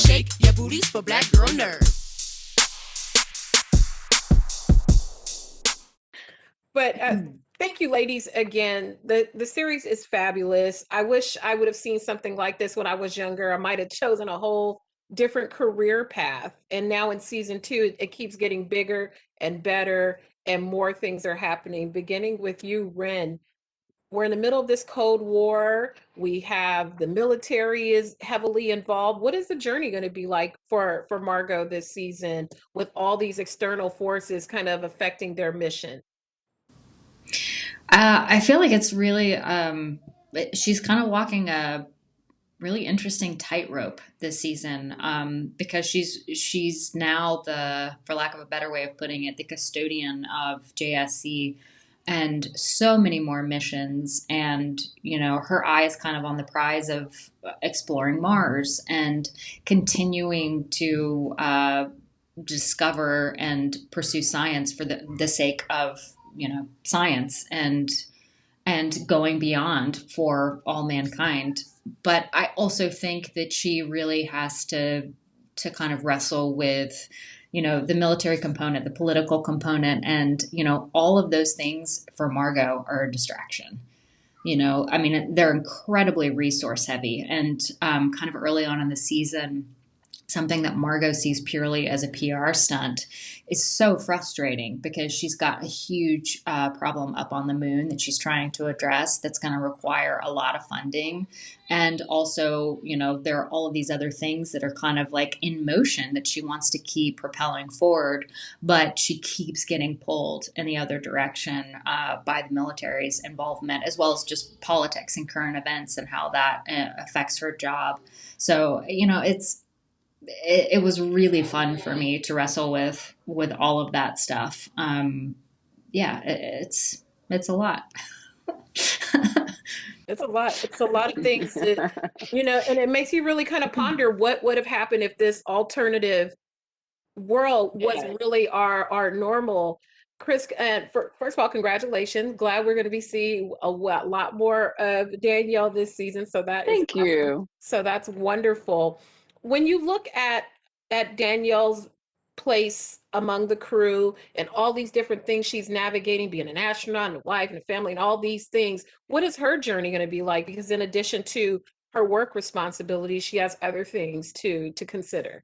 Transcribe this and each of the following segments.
shake your booties for Black Girl Nerve. But thank you, ladies, again. The series is fabulous. I wish I would have seen something like this when I was younger. I might have chosen a whole different career path. And now in season 2, it keeps getting bigger and better, and more things are happening. Beginning with you, Wrenn. We're in the middle of this Cold War. We have the military is heavily involved. What is the journey going to be like for Margot this season with all these external forces kind of affecting their mission? I feel like it's really, she's kind of walking a really interesting tightrope this season, because she's now the, for lack of a better way of putting it, the custodian of JSC and so many more missions. And, her eye is kind of on the prize of exploring Mars and continuing to discover and pursue science for the sake of, science and going beyond for all mankind. But I also think that she really has to kind of wrestle with, the military component, the political component, and, all of those things for Margot are a distraction. I mean, they're incredibly resource heavy, and kind of early on in the season, something that Margot sees purely as a PR stunt is so frustrating because she's got a huge problem up on the moon that she's trying to address that's going to require a lot of funding. And also, there are all of these other things that are kind of like in motion that she wants to keep propelling forward, but she keeps getting pulled in the other direction by the military's involvement, as well as just politics and current events and how that affects her job. So, it was really fun for me to wrestle with all of that stuff. Yeah, it's a lot. It's a lot. It's a lot of things that, and it makes you really kind of ponder what would have happened if this alternative world was really our normal. Krys, first of all, congratulations. Glad we're going to be seeing a lot more of Danielle this season. So that is Thank awesome. you. So that's wonderful. When you look at Danielle's place among the crew and all these different things she's navigating, being an astronaut and a wife and a family and all these things, what is her journey going to be like? Because in addition to her work responsibilities, she has other things to consider.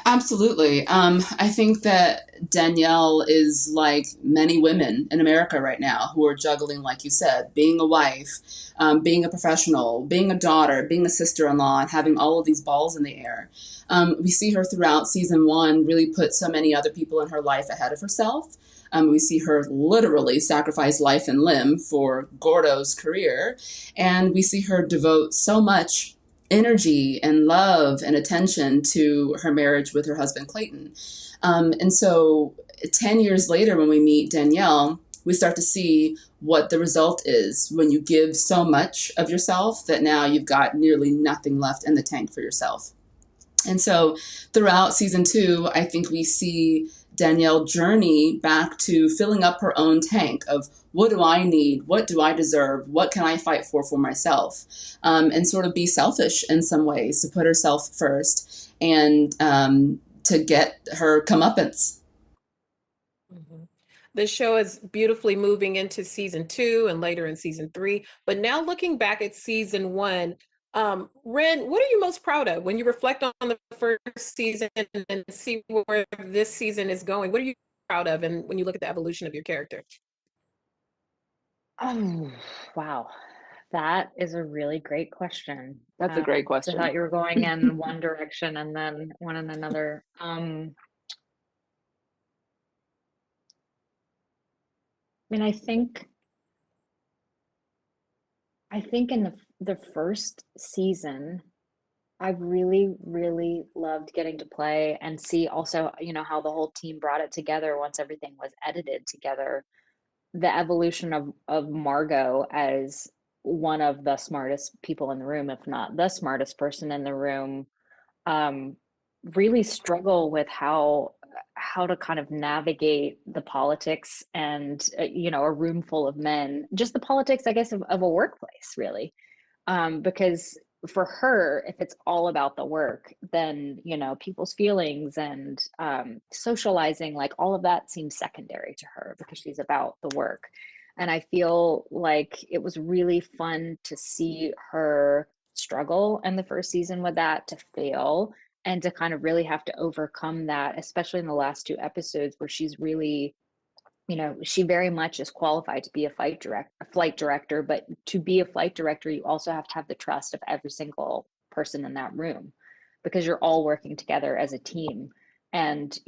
Absolutely. I think that Danielle is like many women in America right now who are juggling, like you said, being a wife, being a professional, being a daughter, being a sister-in-law, and having all of these balls in the air. We see her throughout season 1 really put so many other people in her life ahead of herself. We see her literally sacrifice life and limb for Gordo's career. And we see her devote so much energy and love and attention to her marriage with her husband, Clayton. And so 10 years later, when we meet Danielle, we start to see what the result is when you give so much of yourself that now you've got nearly nothing left in the tank for yourself. And so throughout season 2, I think we see Danielle journey back to filling up her own tank of what do I need? What do I deserve? What can I fight for myself? And sort of be selfish in some ways to put herself first and to get her comeuppance. Mm-hmm. The show is beautifully moving into season 2 and later in season 3. But now looking back at season 1, Wrenn, what are you most proud of when you reflect on the first season and see where this season is going? What are you proud of, and when you look at the evolution of your character? Oh, wow. That is a really great question. That's a great I question. thought you were going in one direction and then one in another. I mean, I think in the first season, I really, really loved getting to play and see also, how the whole team brought it together once everything was edited together. The evolution of Margot as one of the smartest people in the room, if not the smartest person in the room, um, really struggle with how to kind of navigate the politics and a room full of men, just the politics, I guess, of a workplace, really, because for her, if it's all about the work, then, people's feelings and socializing, like all of that seems secondary to her because she's about the work. And I feel like it was really fun to see her struggle in the first season with that, to fail, and to kind of really have to overcome that, especially in the last 2 episodes where she's really, she very much is qualified to be a flight director, but to be a flight director, you also have to have the trust of every single person in that room because you're all working together as a team. And,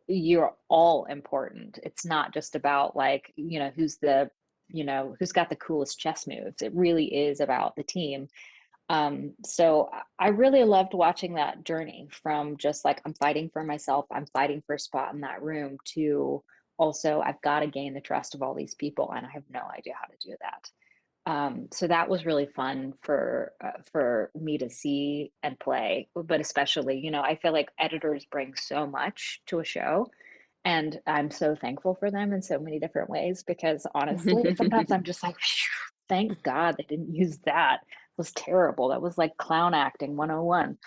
you're all important. It's not just about like, who's got the coolest chess moves. It really is about the team. So I really loved watching that journey from just like, I'm fighting for myself, I'm fighting for a spot in that room, to also, I've got to gain the trust of all these people, and I have no idea how to do that. So that was really fun for me to see and play, but especially, I feel like editors bring so much to a show, and I'm so thankful for them in so many different ways, because honestly, sometimes I'm just like, thank God they didn't use that. It was terrible. That was like clown acting 101.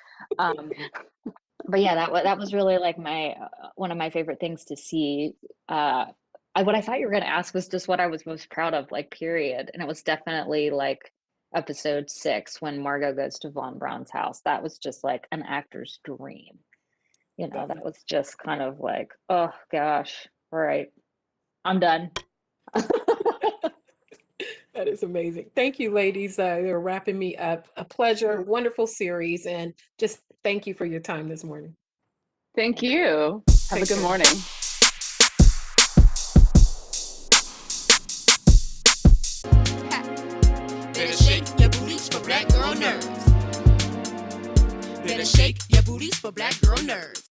But yeah, that was really like my one of my favorite things to see. What I thought you were going to ask was just what I was most proud of, like, period. And it was definitely like episode 6 when Margot goes to Von Braun's house. That was just like an actor's dream. That was just kind of like, oh gosh, all right, I'm done. That is amazing. Thank you, ladies. They're wrapping me up. A pleasure, wonderful series, and just thank you for your time this morning. Thank you. Have a good morning. Better shake your booties for black girl nerves. Better shake your booties for black girl nerves.